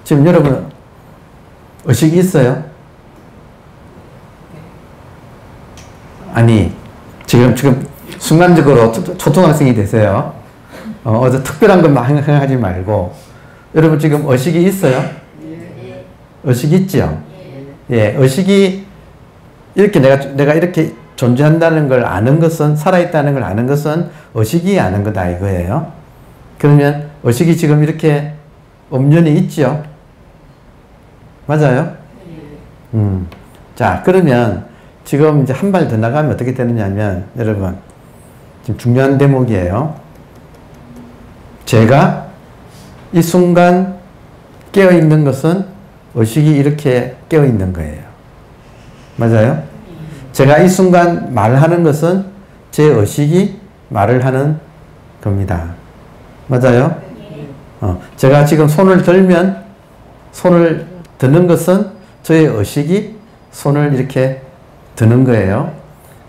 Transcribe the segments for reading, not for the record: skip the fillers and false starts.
지금 여러분 의식이 있어요? 아니 지금 순간적으로 초등학생이 되세요. 어제 특별한 것만 생각하지 말고 여러분 지금 의식이 있어요? 의식이 있죠? 예, 의식이 이렇게 내가 이렇게 존재한다는 걸 아는 것은, 살아있다는 걸 아는 것은 의식이 아는 거다 이거예요. 그러면 의식이 지금 이렇게 엄연히 있죠? 맞아요? 자, 그러면 지금 이제 한 발 더 나가면 어떻게 되느냐면, 여러분, 지금 중요한 대목이에요. 제가 이 순간 깨어있는 것은 의식이 이렇게 깨어있는 거예요. 맞아요? 제가 이 순간 말하는 것은 제 의식이 말을 하는 겁니다. 맞아요? 제가 지금 손을 들면, 손을 드는 것은 저의 의식이 손을 이렇게 드는 거예요.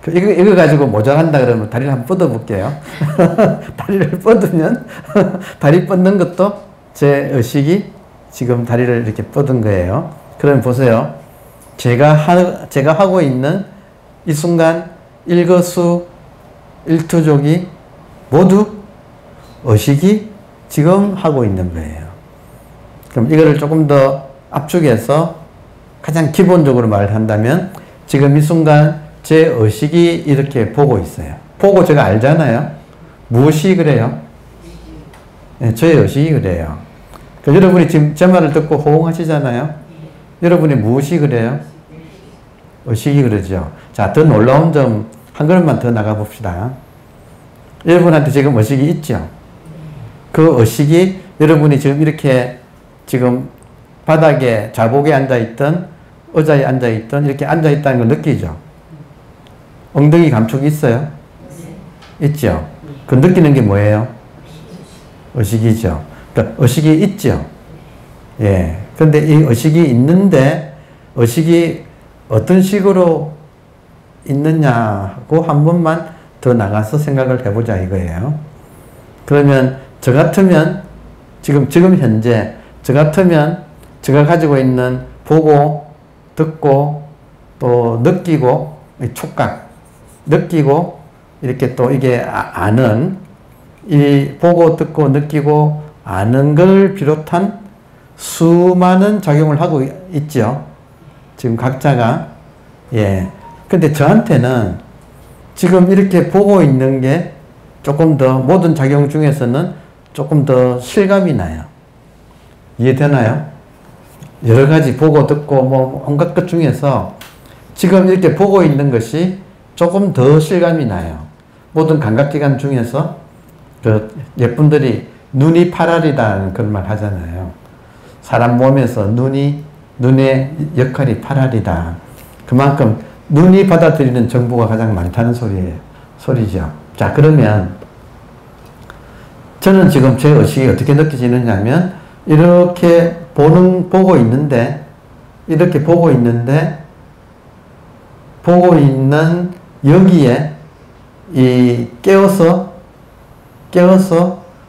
이거 가지고 모자란다 그러면 다리를 한번 뻗어 볼게요. 다리를 뻗으면, 다리 뻗는 것도 제 의식이 지금 다리를 이렇게 뻗은 거예요. 그러면 보세요. 제가 하고 있는 이 순간 일거수 일투족이 모두 의식이 지금 하고 있는 거예요. 그럼 이거를 조금 더 압축해서 가장 기본적으로 말을 한다면 지금 이 순간 제 의식이 이렇게 보고 있어요. 보고 제가 알잖아요. 무엇이 그래요? 네, 저의 의식이 그래요. 그러니까 여러분이 지금 제 말을 듣고 호응하시잖아요. 여러분이 무엇이 그래요? 의식이 그러죠. 자, 더 놀라운 점 한 걸음만 더 나가 봅시다. 여러분한테 지금 의식이 있죠? 그 의식이 여러분이 지금 이렇게 지금 바닥에 자복에 앉아있던, 의자에 앉아있던, 이렇게 앉아있다는 걸 느끼죠? 엉덩이 감촉이 있어요? 있죠? 그 느끼는 게 뭐예요? 의식이죠. 그러니까 의식이 있죠? 예. 근데 이 의식이 있는데, 의식이 어떤 식으로 있느냐고 한 번만 더 나가서 생각을 해보자 이거예요. 그러면 저 같으면 지금 현재 저 같으면 제가 가지고 있는 보고 듣고 또 느끼고 촉각 느끼고 이렇게 또 이게 아는 이 보고 듣고 느끼고 아는 걸 비롯한 수많은 작용을 하고 있죠. 지금 각자가. 예. 근데 저한테는 지금 이렇게 보고 있는 게 조금 더 모든 작용 중에서는 조금 더 실감이 나요. 이해되나요? 여러 가지 보고 듣고 뭐 온갖 것 중에서 지금 이렇게 보고 있는 것이 조금 더 실감이 나요. 모든 감각기관 중에서 그 예쁜들이 눈이 파랄이다는 그런 말 하잖아요. 사람 몸에서 눈의 역할이 파랄이다. 그만큼 눈이 받아들이는 정보가 가장 많다는 소리죠. 자, 그러면 저는 지금 제 의식이 어떻게 느껴지느냐면 이렇게 보고 있는데 이렇게 보고 있는 여기에 이 깨어서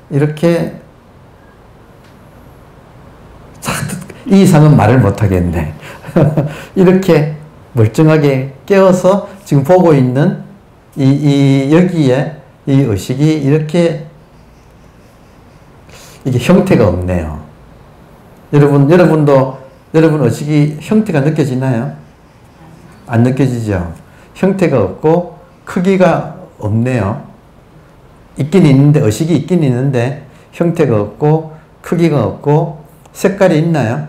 이렇게 이 이상은 말을 못하겠네. 이렇게 멀쩡하게 깨어서 지금 보고 있는 여기에 이 의식이 이렇게 이게 형태가 없네요. 여러분 의식이 형태가 느껴지나요? 안 느껴지죠? 형태가 없고 크기가 없네요. 있긴 있는데 의식이 있긴 있는데 형태가 없고 크기가 없고 색깔이 있나요?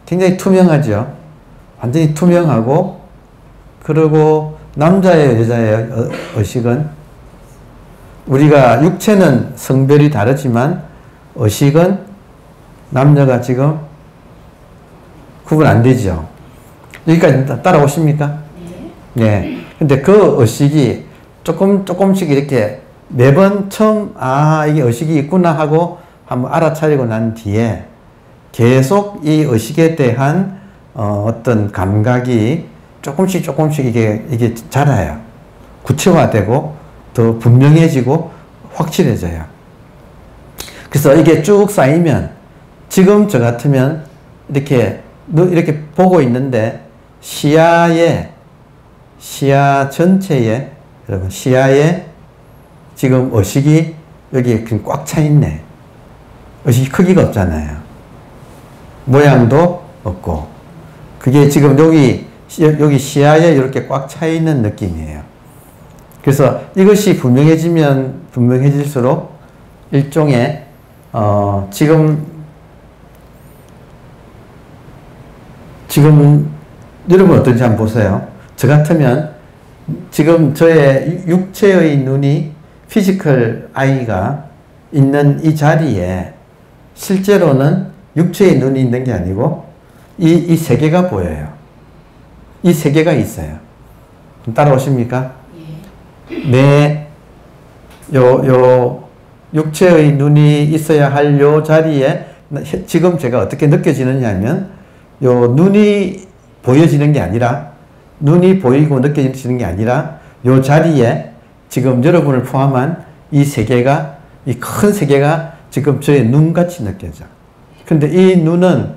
굉장히 투명하죠. 완전히 투명하고 그리고 남자예요, 여자예요? 의식은 우리가 육체는 성별이 다르지만 의식은 남녀가 지금 구분 안 되죠. 여기까지 따라오십니까? 네. 근데 그 의식이 조금씩 이렇게 매번 처음 이게 의식이 있구나 하고 한번 알아차리고 난 뒤에 계속 이 의식에 대한 어떤 감각이 조금씩 이게 자라요. 구체화되고 더 분명해지고 확실해져요. 그래서 이게 쭉 쌓이면 지금 저 같으면 이렇게 보고 있는데 시야 전체에, 여러분, 시야에 지금 의식이 여기에 꽉 차 있네. 의식이 크기가 없잖아요. 모양도 없고. 그게 지금 여기 시야에 이렇게 꽉 차 있는 느낌이에요. 그래서 이것이 분명해질수록 일종의, 지금 여러분 어떤지 한번 보세요. 저 같으면 지금 저의 육체의 눈이 피지컬 아이가 있는 이 자리에 실제로는 육체의 눈이 있는 게 아니고 이 세계가 보여요. 이 세계가 있어요. 따라오십니까? 내 육체의 눈이 있어야 할 요 자리에 지금 제가 어떻게 느껴지느냐 하면 요 눈이 보여지는 게 아니라, 눈이 보이고 느껴지는 게 아니라 요 자리에 지금 여러분을 포함한 이 세계가, 이 큰 세계가 지금 저의 눈같이 느껴져. 근데 이 눈은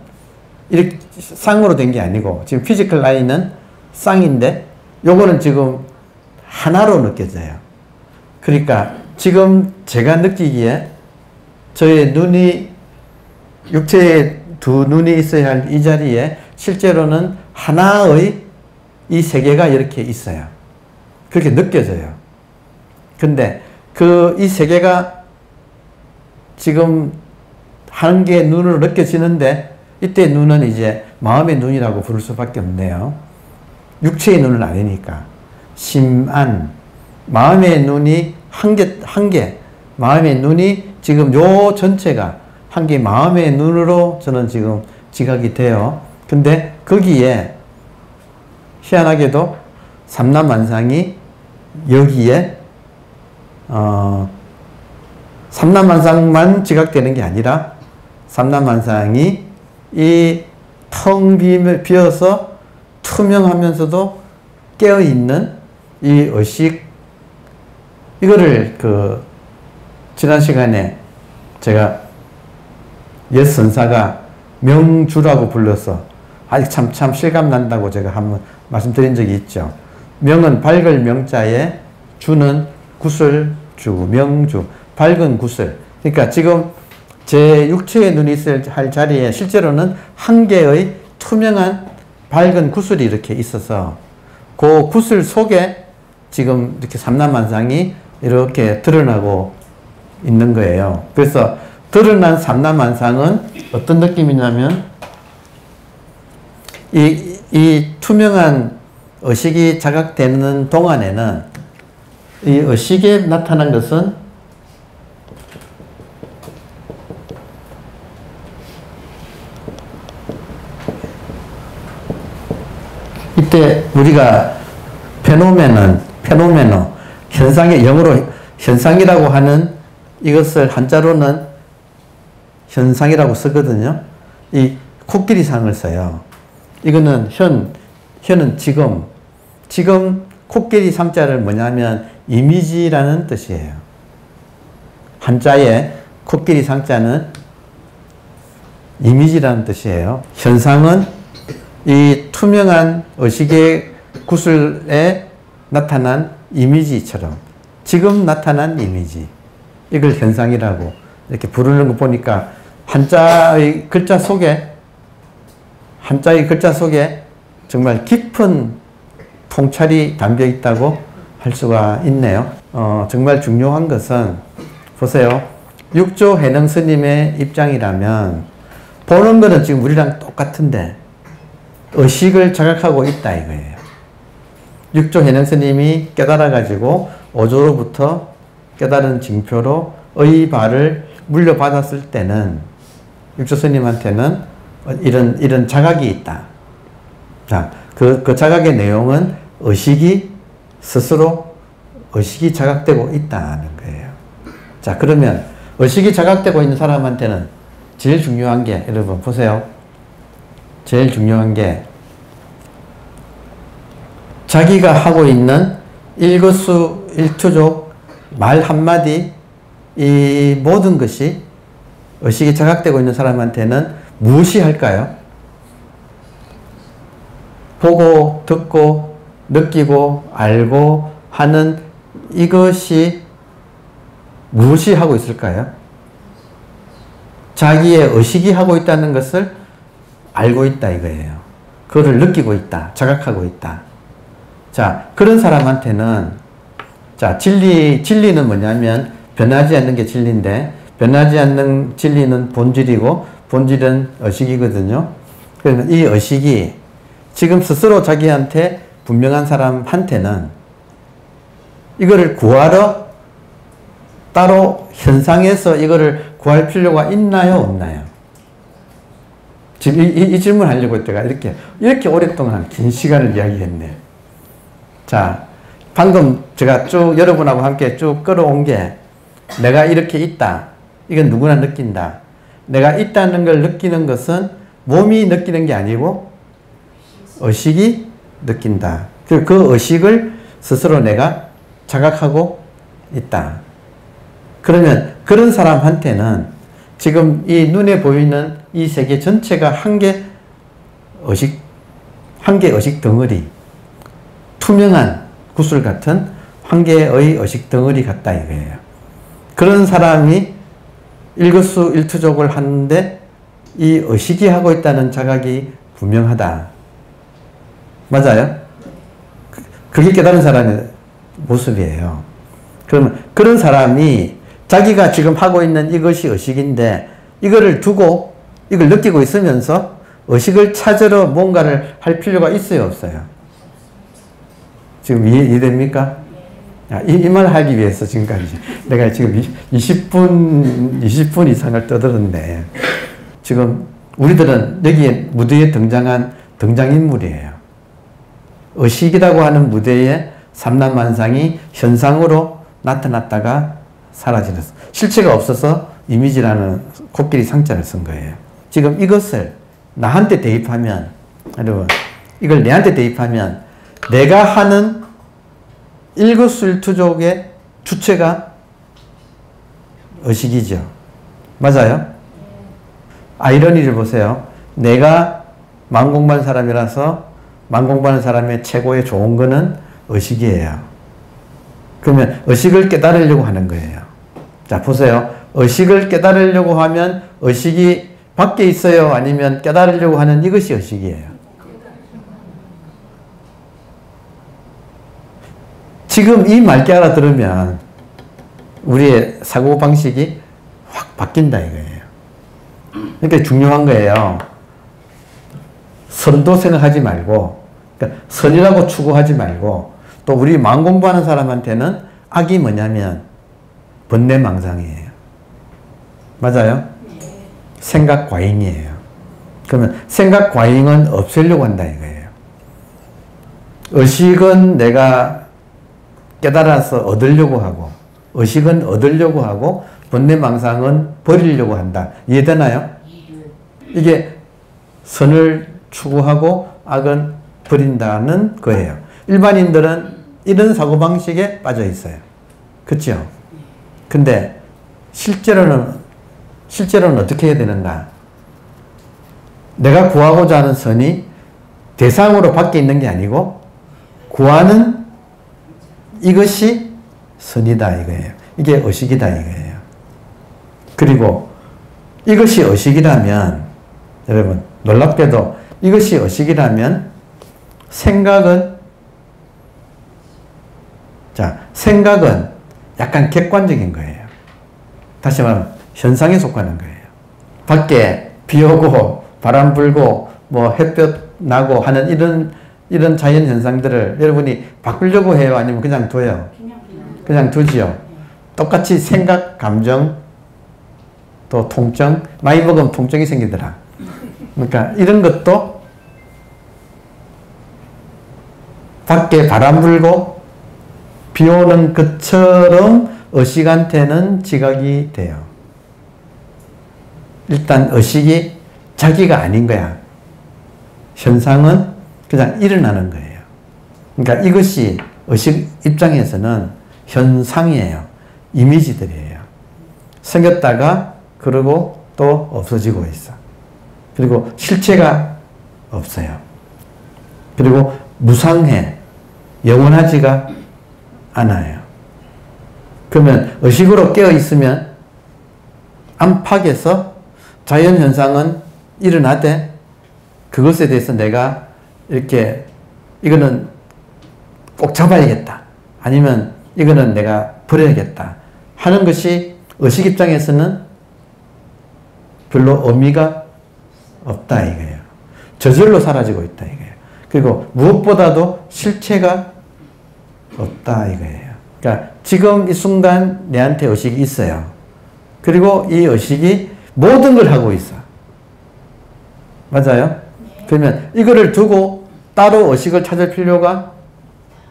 이렇게 쌍으로 된 게 아니고 지금 피지컬 라인은 쌍인데 요거는 지금 하나로 느껴져요. 그러니까 지금 제가 느끼기에 저의 눈이, 육체에 두 눈이 있어야 할 이 자리에 실제로는 하나의 이 세계가 이렇게 있어요. 그렇게 느껴져요. 근데 이 세계가 지금 한 개의 눈으로 느껴지는데 이때 눈은 이제 마음의 눈이라고 부를 수밖에 없네요. 육체의 눈은 아니니까. 심안, 마음의 눈이 한 개, 마음의 눈이 지금 요 전체가 한 개 마음의 눈으로 저는 지금 지각이 돼요. 근데 거기에 희한하게도 삼라만상이 여기에 삼라만상만 지각되는 게 아니라 삼라만상이 이 텅 비어서 투명하면서도 깨어있는 이 의식, 이거를 지난 시간에 제가 옛 선사가 명주라고 불러서 아직 참 실감난다고 제가 한번 말씀드린 적이 있죠. 명은 밝을 명자에, 주는 구슬주, 명주, 밝은 구슬. 그러니까 지금 제 육체의 눈이 있어야 할 자리에 실제로는 한 개의 투명한 밝은 구슬이 이렇게 있어서 그 구슬 속에 지금 이렇게 삼라만상이 이렇게 드러나고 있는 거예요. 그래서 드러난 삼라만상은 어떤 느낌이냐면 이 투명한 의식이 자각되는 동안에는 이 의식에 나타난 것은 이때 우리가 페노메노, 현상의 영어로 현상이라고 하는 이것을 한자로는 현상이라고 쓰거든요. 이 코끼리상을 써요. 이거는 현은 지금 코끼리 상자를 뭐냐면 이미지라는 뜻이에요. 한자에 코끼리 상자는 이미지라는 뜻이에요. 현상은 이 투명한 의식의 구슬에 나타난 이미지처럼 지금 나타난 이미지, 이걸 현상이라고 이렇게 부르는 거 보니까 한자의 글자 속에 정말 깊은 통찰이 담겨 있다고 할 수가 있네요. 정말 중요한 것은 보세요. 육조 해능 스님의 입장이라면 보는 거는 지금 우리랑 똑같은데 의식을 자각하고 있다 이거예요. 육조 해능 스님이 깨달아가지고 오조로부터 깨달은 징표로 의발을 물려받았을 때는 육조 스님한테는 이런 자각이 있다. 자, 그 자각의 내용은 스스로 의식이 자각되고 있다는 거예요. 자, 그러면 의식이 자각되고 있는 사람한테는 제일 중요한 게, 여러분 보세요. 제일 중요한 게 자기가 하고 있는 일거수일투족 말 한마디, 이 모든 것이 의식이 자각되고 있는 사람한테는 무엇이 할까요? 보고 듣고 느끼고 알고 하는 이것이 무엇이 하고 있을까요? 자기의 의식이 하고 있다는 것을 알고 있다 이거예요. 그거를 느끼고 있다. 자각하고 있다. 자, 그런 사람한테는 자, 진리는 뭐냐면 변하지 않는 게 진리인데 변하지 않는 진리는 본질이고 본질은 의식이거든요. 그러면 이 의식이 지금 스스로 자기한테 분명한 사람한테는 이거를 구하러 따로 현상에서 이거를 구할 필요가 있나요? 없나요? 지금 이 질문 하려고 했다가 이렇게 오랫동안 긴 시간을 이야기했네. 자, 방금 제가 쭉 여러분하고 함께 쭉 끌어온 게 내가 이렇게 있다. 이건 누구나 느낀다. 내가 있다는 걸 느끼는 것은 몸이 느끼는 게 아니고 의식이 느낀다. 그 의식을 스스로 내가 자각하고 있다. 그러면 그런 사람한테는 지금 이 눈에 보이는 이 세계 전체가 한 개 의식 덩어리, 투명한 구슬 같은 한 개의 의식 덩어리 같다 이거예요. 그런 사람이 일거수일투족을 하는데 이 의식이 하고 있다는 자각이 분명하다. 맞아요? 그게 깨달은 사람의 모습이에요. 그러면 그런 사람이 자기가 지금 하고 있는 이것이 의식인데 이거를 두고 이걸 느끼고 있으면서 의식을 찾으러 뭔가를 할 필요가 있어요, 없어요? 지금 이해됩니까? 이 말 하기 위해서 지금까지 내가 지금 20분 이상을 떠들었네. 지금 우리들은 여기에 무대에 등장한 등장인물이에요. 의식이라고 하는 무대에 삼란만상이 현상으로 나타났다가 사라지는 실체가 없어서 이미지라는 코끼리 상자를 쓴 거예요. 지금 이것을 나한테 대입하면 여러분 이걸 내한테 대입하면 내가 하는 일거수일투족의 주체가 의식이죠. 맞아요? 아이러니를 보세요. 내가 만공부하는 사람이라서 만공부하는 사람의 최고의 좋은 거는 의식이에요. 그러면 의식을 깨달으려고 하는 거예요. 자, 보세요. 의식을 깨달으려고 하면 의식이 밖에 있어요? 아니면 깨달으려고 하는 이것이 의식이에요? 지금 이 맑게 알아들으면 우리의 사고방식이 확 바뀐다 이거예요. 그러니까 중요한 거예요. 선도 생각하지 말고 그러니까 선이라고 추구하지 말고 또 우리 마음 공부하는 사람한테는 악이 뭐냐면 번뇌망상이에요. 맞아요? 생각 과잉이에요. 그러면 생각 과잉은 없애려고 한다 이거예요. 의식은 내가 깨달아서 얻으려고 하고 의식은 얻으려고 하고 번뇌망상은 버리려고 한다. 이해되나요? 이게 선을 추구하고 악은 버린다는 거예요. 일반인들은 이런 사고방식에 빠져 있어요. 그렇죠? 근데 실제로는 어떻게 해야 되는가? 내가 구하고자 하는 선이 대상으로 밖에 있는 게 아니고 구하는 이것이 선이다 이거예요. 이게 의식이다 이거예요. 그리고 이것이 의식이라면 여러분 놀랍게도 이것이 의식이라면 생각은 약간 객관적인 거예요. 다시 말하면 현상에 속하는 거예요. 밖에 비 오고 바람 불고 뭐 햇볕 나고 하는 이런 자연 현상들을 여러분이 바꾸려고 해요? 아니면 그냥 둬요? 그냥 두지요. 똑같이 생각, 감정, 또 통증, 많이 먹으면 통증이 생기더라. 그러니까 이런 것도 밖에 바람 불고 비 오는 것처럼 의식한테는 지각이 돼요. 일단 의식이 자기가 아닌 거야. 현상은 그냥 일어나는 거예요. 그러니까 이것이 의식 입장에서는 현상이에요. 이미지들이에요. 생겼다가 그러고 또 없어지고 있어. 그리고 실체가 없어요. 그리고 무상해. 영원하지가 않아요. 그러면 의식으로 깨어있으면 안팎에서 자연현상은 일어나되 그것에 대해서 내가 이렇게 이거는 꼭 잡아야겠다. 아니면 이거는 내가 버려야겠다. 하는 것이 의식 입장에서는 별로 의미가 없다 이거예요. 저절로 사라지고 있다 이거예요. 그리고 무엇보다도 실체가 없다 이거예요. 그러니까 지금 이 순간 내한테 의식이 있어요. 그리고 이 의식이 모든 걸 하고 있어. 맞아요? 그러면 이거를 두고 따로 의식을 찾을 필요가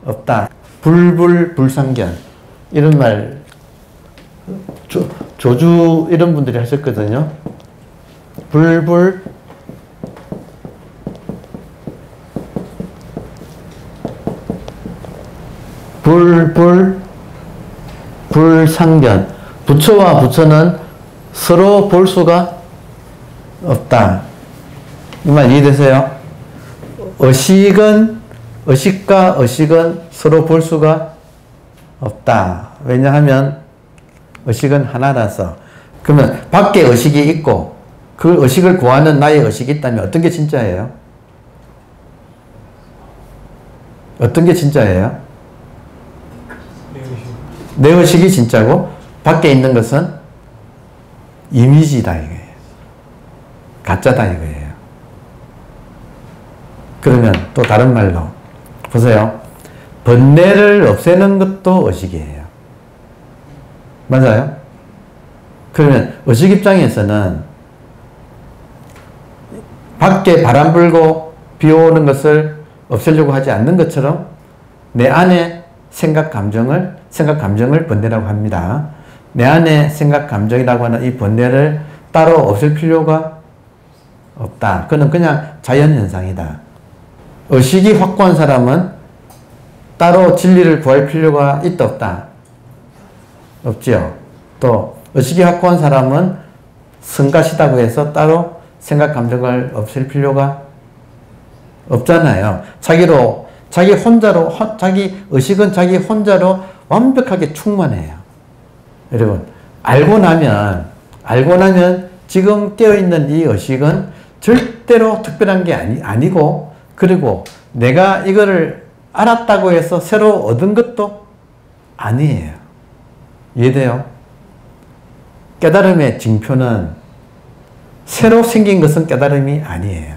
없다. 불불불상견 이런 말 조주 이런 분들이 하셨거든요. 불상견. 부처와 부처는 서로 볼 수가 없다. 이 말 이해되세요? 의식과 의식은 서로 볼 수가 없다. 왜냐하면 의식은 하나라서. 그러면 밖에 의식이 있고 그 의식을 구하는 나의 의식이 있다면 어떤 게 진짜예요? 어떤 게 진짜예요? 내 의식이 진짜고 밖에 있는 것은 이미지다 이거예요. 가짜다 이거예요. 그러면 또 다른 말로 보세요. 번뇌를 없애는 것도 의식이에요. 맞아요? 그러면 의식 입장에서는 밖에 바람 불고 비 오는 것을 없애려고 하지 않는 것처럼 내 안에 생각 감정을 번뇌라고 합니다. 내 안에 생각 감정이라고 하는 이 번뇌를 따로 없앨 필요가 없다. 그건 그냥 자연현상이다. 의식이 확고한 사람은 따로 진리를 구할 필요가 있다 없다? 없지요. 또 의식이 확고한 사람은 성가시다고 해서 따로 생각 감정을 없앨 필요가 없잖아요. 자기 의식은 자기 혼자로 완벽하게 충만해요. 여러분, 알고 나면 지금 깨어있는 이 의식은 절대로 특별한 게 아니고, 그리고 내가 이거를 알았다고 해서 새로 얻은 것도 아니에요. 이해돼요? 깨달음의 징표는 새로 생긴 것은 깨달음이 아니에요.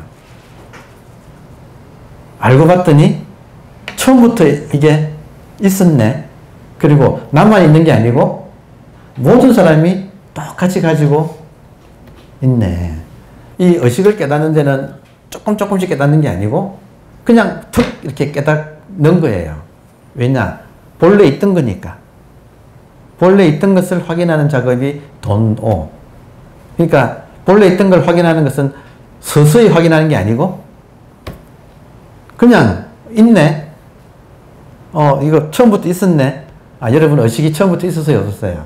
알고 봤더니 처음부터 이게 있었네. 그리고 나만 있는 게 아니고 모든 사람이 똑같이 가지고 있네. 이 의식을 깨닫는 데는 조금씩 깨닫는 게 아니고 그냥 툭 이렇게 깨닫는 거예요. 왜냐? 본래 있던 거니까. 본래 있던 것을 확인하는 작업이 돈오. 그러니까 본래 있던 걸 확인하는 것은 서서히 확인하는 게 아니고 그냥 있네. 이거 처음부터 있었네. 여러분 의식이 처음부터 있었어요? 없었어요?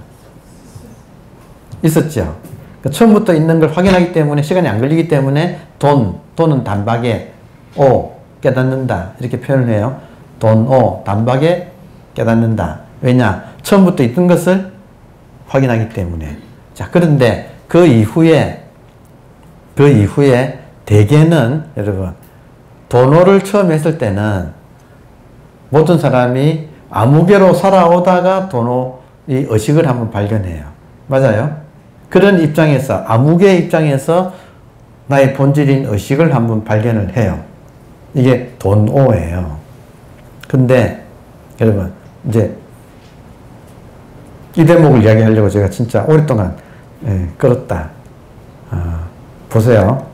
있었죠. 그러니까 처음부터 있는 걸 확인하기 때문에 시간이 안 걸리기 때문에 돈은 단박에 깨닫는다. 이렇게 표현을 해요. 단박에 깨닫는다. 왜냐? 처음부터 있던 것을 확인하기 때문에. 자, 그런데 그 이후에 대개는 여러분 도노를 처음 했을 때는 모든 사람이 아무개로 살아오다가 이 의식을 한번 발견해요. 맞아요? 그런 입장에서 아무개 입장에서 나의 본질인 의식을 한번 발견을 해요. 이게 돈오예요. 근데 여러분 이제 이 대목을 이야기하려고 제가 진짜 오랫동안 끌었다. 보세요.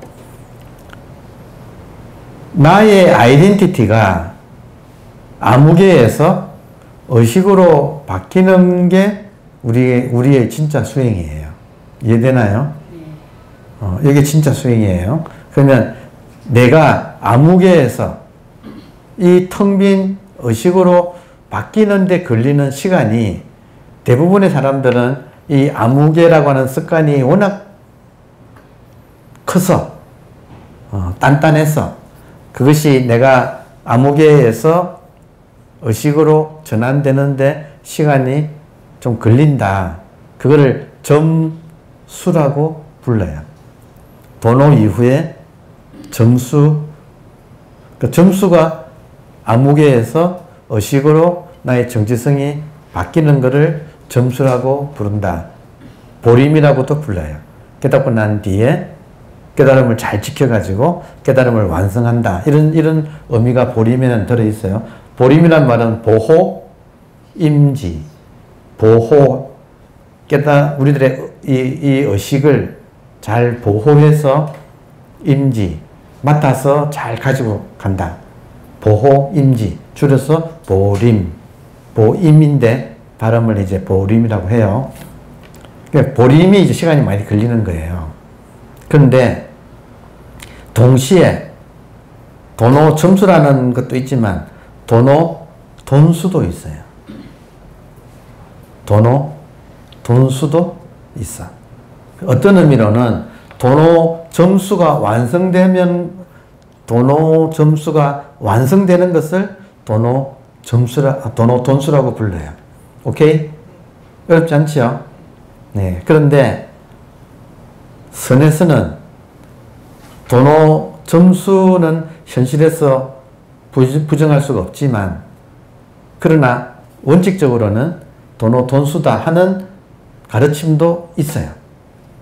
나의 아이덴티티가 아무개에서 의식으로 바뀌는 게 우리의 진짜 수행이에요. 이해되나요? 이게 진짜 수행이에요. 그러면 내가 아무개에서 이 텅 빈 의식으로 바뀌는 데 걸리는 시간이 대부분의 사람들은 이 아무개라고 하는 습관이 워낙 커서 단단해서 그것이 내가 아무개에서 의식으로 전환되는데 시간이 좀 걸린다. 그거를 점수라고 불러요. 도노 이후에 점수, 그 점수가 아무개에서 의식으로 나의 정지성이 바뀌는 것을 점수라고 부른다. 보림이라고도 불러요. 깨닫고 난 뒤에 깨달음을 잘 지켜가지고 깨달음을 완성한다. 이런 의미가 보림에는 들어있어요. 보림이란 말은 보호, 임지, 보호, 우리들의 이 의식을 잘 보호해서 임지, 맡아서 잘 가지고 간다. 보호, 임지, 줄여서 보림, 보임인데 발음을 이제 보림이라고 해요. 보림이 이제 시간이 많이 걸리는 거예요. 그런데 동시에 도노 점수라는 것도 있지만 도노 돈수도 있어요. 도노 돈수도 있어. 어떤 의미로는 도노 점수가 완성되면 도노 점수가 완성되는 것을 도노 돈수라고 불러요. 오케이? 어렵지 않지요? 네. 그런데 선에서는 도노 점수는 현실에서 부정할 수가 없지만 그러나 원칙적으로는 도노 돈수다 하는 가르침도 있어요.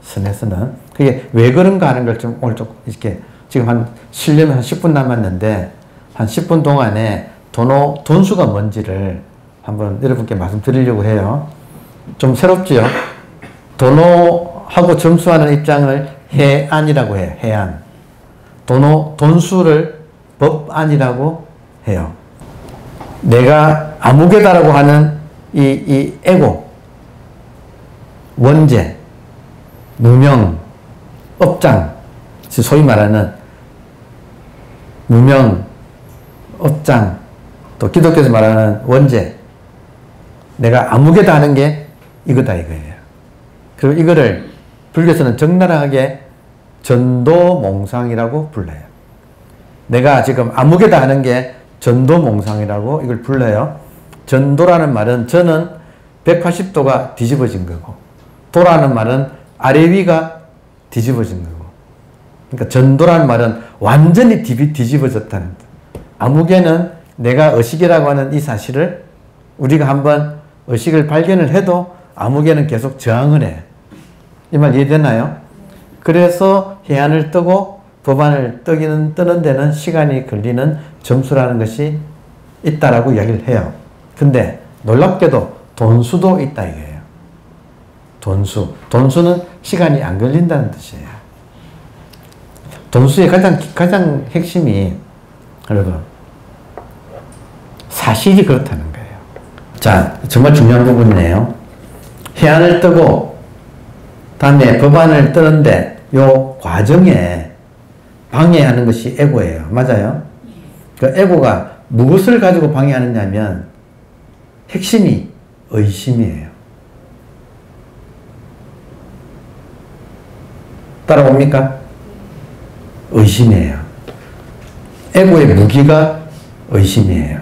선에서는. 그게 왜 그런가 하는 걸 좀 오늘 좀 이렇게 지금 쉬려면 한 10분 남았는데 한 10분 동안에 도노 돈수가 뭔지를 한번 여러분께 말씀드리려고 해요. 좀 새롭지요? 도노하고 점수하는 입장을 해안이라고 해요. 해안. 도노 돈수를 법안이라고 해요. 내가 아무개다라고 하는 이 에고, 원죄, 무명, 업장, 소위 말하는 무명, 업장, 또 기독교에서 말하는 원죄, 내가 아무개다 하는 게 이거다 이거예요. 그리고 이거를 불교에서는 적나라하게 전도몽상이라고 불러요. 내가 지금 아무개다 하는 게 전도몽상이라고 이걸 불러요. 전도라는 말은 전은 180도가 뒤집어진 거고 도라는 말은 아래 위가 뒤집어진 거고 그러니까 전도라는 말은 완전히 뒤집어졌다는 뜻. 아무개는 내가 의식이라고 하는 이 사실을 우리가 한번 의식을 발견을 해도 아무개는 계속 저항을 해. 이 말 이해되나요? 그래서 해안을 뜨고 법안을 뜨는 데는 시간이 걸리는 점수라는 것이 있다라고 이야기를 해요. 근데 놀랍게도 돈수도 있다 이거예요. 돈수. 돈수는 시간이 안 걸린다는 뜻이에요. 돈수의 가장 핵심이 여러분 사실이 그렇다는 거예요. 자, 정말 중요한 부분이네요. 해안을 뜨고 다음에 법안을 뜨는데 요 과정에 방해하는 것이 에고예요. 맞아요? 그 에고가 무엇을 가지고 방해하느냐 하면 핵심이 의심이에요. 따라옵니까? 의심이에요. 에고의 무기가 의심이에요.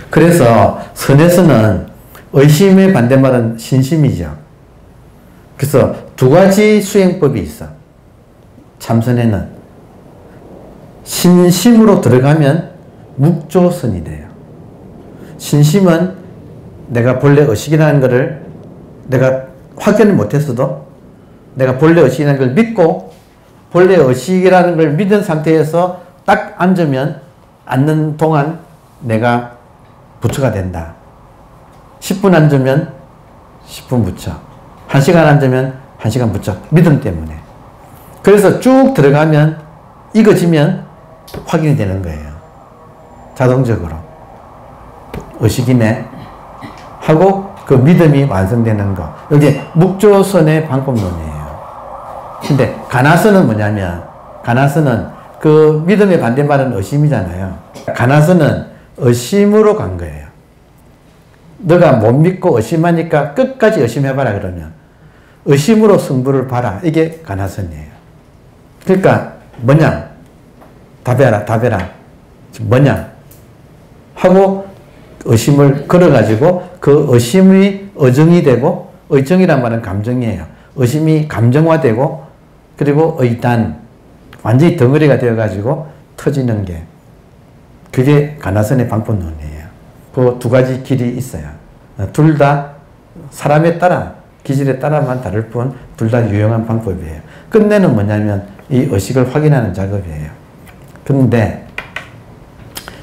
그래서 선에서는 의심의 반대말은 신심이죠. 그래서 두 가지 수행법이 있어. 참선에는 신심으로 들어가면 묵조선이 돼요. 신심은 내가 본래 의식이라는 것을 내가 확연을 못했어도 내가 본래 의식이라는 걸 믿고 본래 의식이라는 걸 믿은 상태에서 딱 앉는 동안 내가 부처가 된다. 10분 앉으면 10분 부처. 1시간 앉으면 1시간 부처. 믿음 때문에. 그래서 쭉 들어가면 익어지면 확인이 되는 거예요. 자동적으로. 의식이네. 하고 그 믿음이 완성되는 거. 여기 묵조선의 방법론이에요. 근데 가나선은 뭐냐면 가나선은 그 믿음의 반대말은 의심이잖아요. 가나선은 의심으로 간 거예요. 너가 못 믿고 의심하니까 끝까지 의심해봐라 그러면 의심으로 승부를 봐라. 이게 가나선이에요. 그러니까 뭐냐? 답해라. 뭐냐? 하고 의심을 걸어가지고 그 의심이 의정이 되고, 의정이란 말은 감정이에요. 의심이 감정화되고 그리고 의단, 완전히 덩어리가 되어가지고 터지는 게, 그게 가나선의 방법론이에요. 그 두 가지 길이 있어요. 둘 다 사람에 따라, 기질에 따라만 다를 뿐 둘 다 유용한 방법이에요. 끝내는 뭐냐면 이 의식을 확인하는 작업이에요. 그런데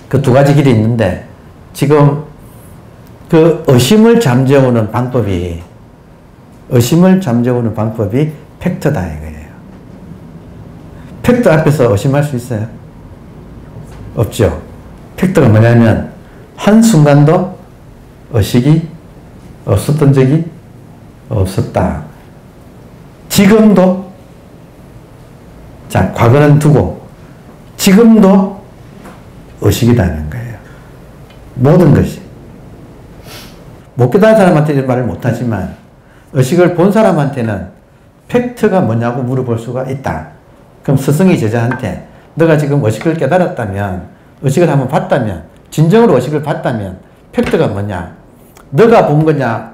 그 두 가지 길이 있는데, 지금 그 의심을 잠재우는 방법이 팩트다 이거예요. 팩트 앞에서 의심할 수 있어요? 없죠. 팩트가 뭐냐면 한순간도 의식이 없었던 적이 없었다. 지금도, 자, 과거는 두고 지금도 의식이라는 거예요. 모든 것이. 못 깨달은 사람한테는 말을 못하지만 의식을 본 사람한테는 팩트가 뭐냐고 물어볼 수가 있다. 그럼 스승이 제자한테 너가 지금 의식을 깨달았다면, 의식을 한번 봤다면, 진정으로 의식을 봤다면 팩트가 뭐냐? 너가 본 거냐?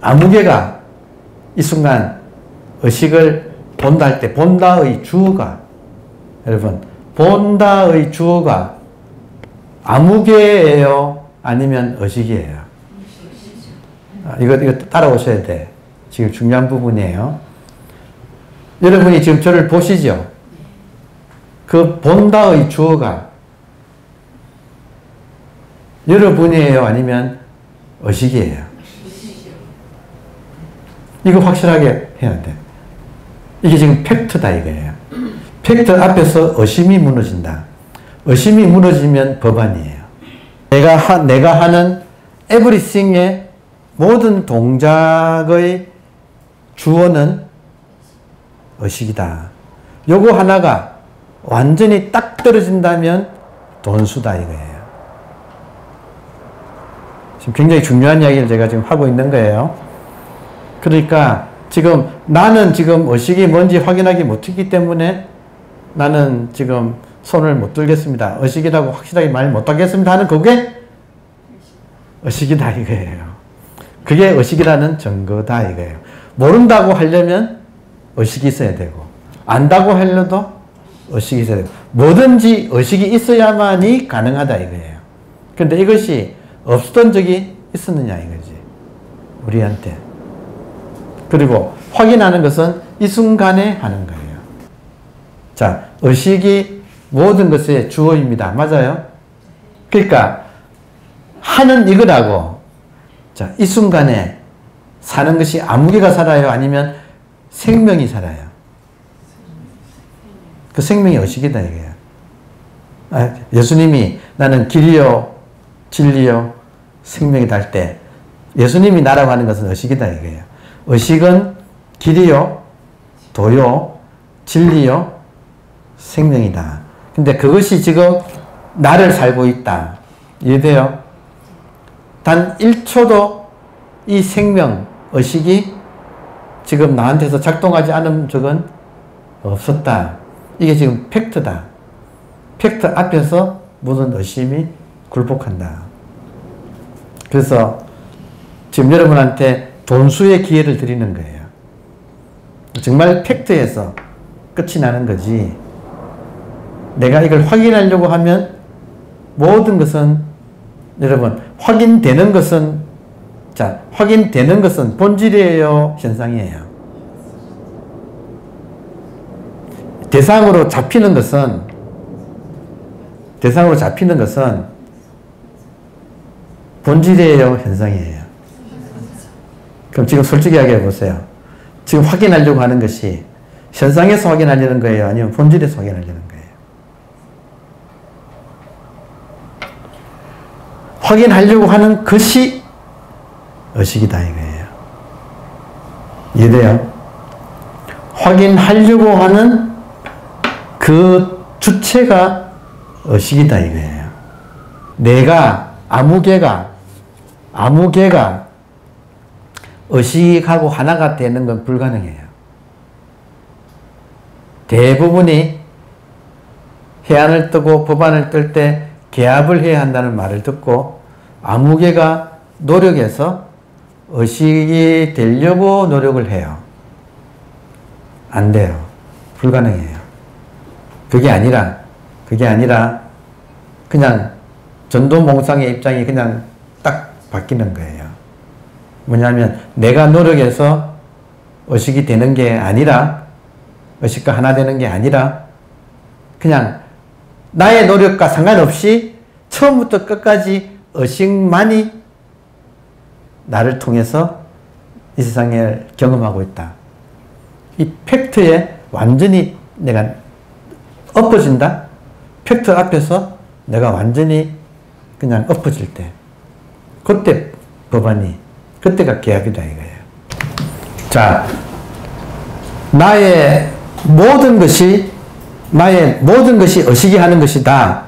아무개가 이 순간 의식을 본다 할 때 본다의 주어가, 여러분, 본다의 주어가 아무개예요? 아니면 의식이에요? 이거 따라오셔야 돼. 지금 중요한 부분이에요. 여러분이 지금 저를 보시죠? 그 본다의 주어가 여러분이에요? 아니면 의식이에요? 이거 확실하게 해야 돼. 이게 지금 팩트다 이거예요. 팩트 앞에서 의심이 무너진다. 의심이 무너지면 법안이에요. 내가 하는 everything의 모든 동작의 주어는 의식이다. 요거 하나가 완전히 딱 떨어진다면 돈수다 이거예요. 지금 굉장히 중요한 이야기를 제가 지금 하고 있는 거예요. 그러니까 지금 나는 지금 의식이 뭔지 확인하기 못했기 때문에 나는 지금 손을 못 들겠습니다. 의식이라고 확실하게 말 못하겠습니다 하는 그게 의식이다 이거예요. 그게 의식이라는 증거다 이거예요. 모른다고 하려면 의식이 있어야 되고, 안다고 하려도 의식이 있어야 되고, 뭐든지 의식이 있어야만이 가능하다 이거예요. 그런데 이것이 없었던 적이 있었느냐 이거지, 우리한테. 그리고 확인하는 것은 이 순간에 하는 거예요. 자, 의식이 모든 것의 주어입니다. 맞아요? 그러니까 하는 이거라고. 자, 이 순간에 사는 것이 아무개가 살아요? 아니면 생명이 살아요? 그 생명이 의식이다 이거예요. 예수님이 나는 길이요 진리요 생명이다 할 때 예수님이 나라고 하는 것은 의식이다 이거예요. 의식은 길이요 도요 진리요 생명이다. 근데 그것이 지금 나를 살고 있다. 이해돼요? 단 1초도 이 생명, 의식이 지금 나한테서 작동하지 않은 적은 없었다. 이게 지금 팩트다. 팩트 앞에서 모든 의심이 굴복한다. 그래서 지금 여러분한테 돈수의 기회를 드리는 거예요. 정말 팩트에서 끝이 나는 거지. 내가 이걸 확인하려고 하면 모든 것은, 여러분, 확인되는 것은, 자, 확인되는 것은 본질이에요, 현상이에요? 대상으로 잡히는 것은 본질이에요, 현상이에요? 그럼 지금 솔직하게 해보세요. 지금 확인하려고 하는 것이 현상에서 확인하려는 거예요? 아니면 본질에서 확인하려는 거예요? 확인하려고 하는 것이 의식이다 이거예요. 이해돼요? 확인하려고 하는 그 주체가 의식이다 이거예요. 내가, 아무개가 의식하고 하나가 되는 건 불가능해요. 대부분이 해안을 뜨고 법안을 뜰 때 개합을 해야 한다는 말을 듣고 아무개가 노력해서 의식이 되려고 노력을 해요. 안 돼요. 불가능해요. 그게 아니라 그냥 전도몽상의 입장이 그냥 딱 바뀌는 거예요. 뭐냐면 내가 노력해서 의식이 되는 게 아니라, 의식과 하나 되는 게 아니라 그냥 나의 노력과 상관없이 처음부터 끝까지 의식만이 나를 통해서 이 세상을 경험하고 있다. 이 팩트에 완전히 내가 엎어진다? 팩트 앞에서 내가 완전히 그냥 엎어질 때, 그때 법안이, 그때가 개합이다 이거예요. 자, 나의 모든 것이 의식이 하는 것이다.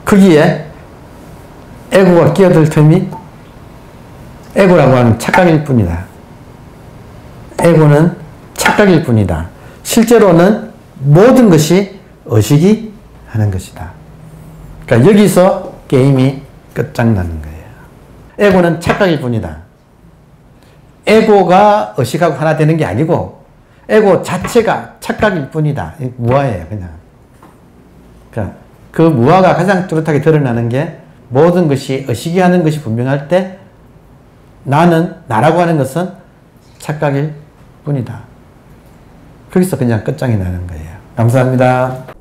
거기에 에고가 끼어들 틈이, 에고라고 하는 착각일 뿐이다. 에고는 착각일 뿐이다. 실제로는 모든 것이 의식이 하는 것이다. 그러니까 여기서 게임이 끝장나는 거예요. 에고는 착각일 뿐이다. 에고가 의식하고 하나 되는 게 아니고 에고 자체가 착각일 뿐이다. 무아예요, 그냥. 그러니까 그 무아가 가장 뚜렷하게 드러나는 게 모든 것이 의식이 하는 것이 분명할 때 나라고 하는 것은 착각일 뿐이다. 거기서 그냥 끝장이 나는 거예요. 감사합니다.